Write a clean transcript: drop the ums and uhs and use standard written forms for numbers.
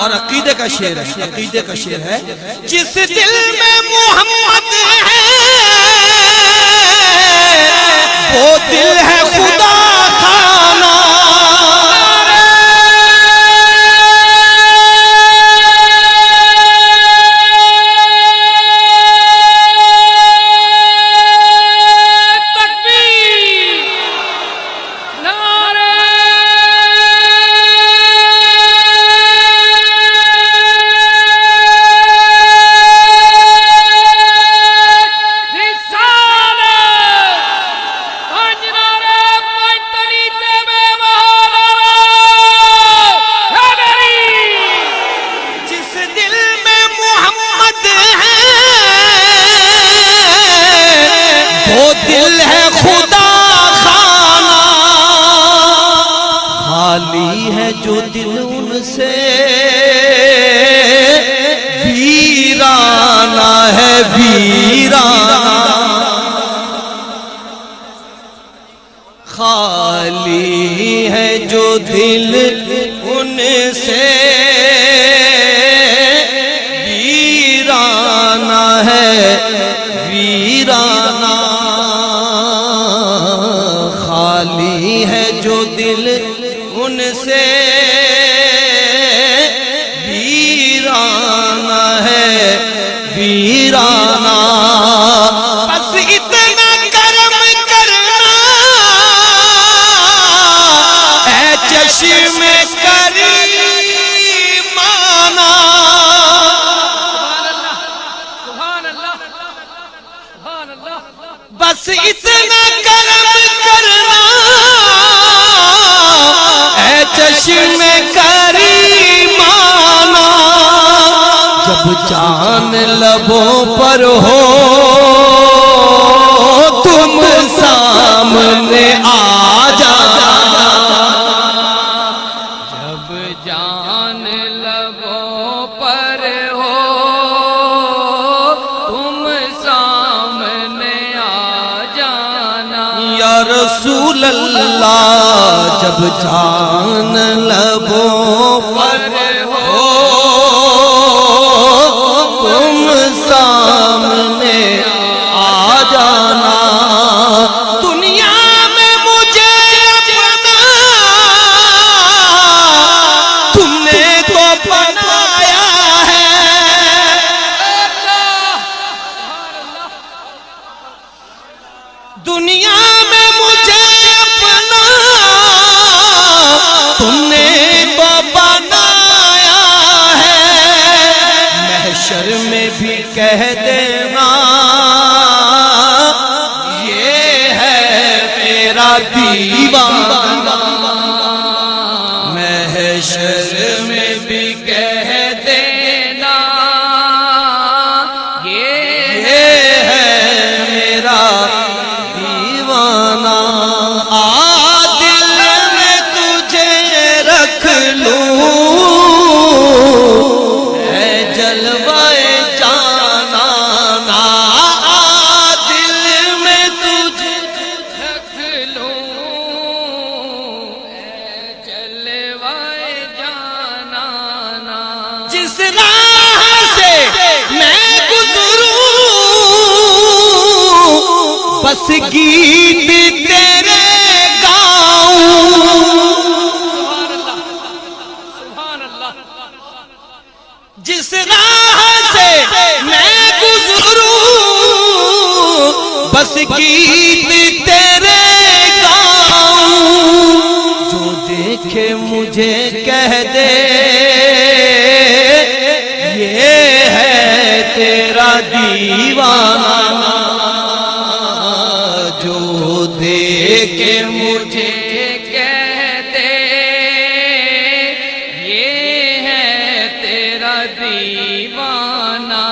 और अकीदे का शेर है, अकीदे का शेर है। जिस दिल में मोहम्मद है वो दिल है खुदा खाना। जो दिल उनसे वीराना है, वीराना। खाली है जो दिल उनसे वीराना है, वीराना। खाली है जो दिल उनसे वीराना है, वीराना। बस इतना करम करना ऐ चश्मे करीमाना। बस इतना करम करना चश्मे करीमाना। जब जान लबों पर हो तुम सामने आ जाना। जब जान लबों पर हो तुम सामने आ जाना। या रसूल अल्लाह जब जान लबों पर हो तुम सामने आ जाना। दुनिया में मुझे अपना तुमने तो बनाया है। दुनिया में मुझे अपना तुमने तो बनाया है। महशर में भी कह देना ये है मेरा दीवाना। महशर में भी कह देना ये है मेरा दीवाना। जिस राह से मैं गुजरूं बस गीत तेरे गाऊं। जिस राह से मैं गुजरूं बस गीत तेरे गाऊं। जो देखे मुझे कह दे ये है तेरा दीवाना। जो देखे मुझे कह दे ये है तेरा दीवाना।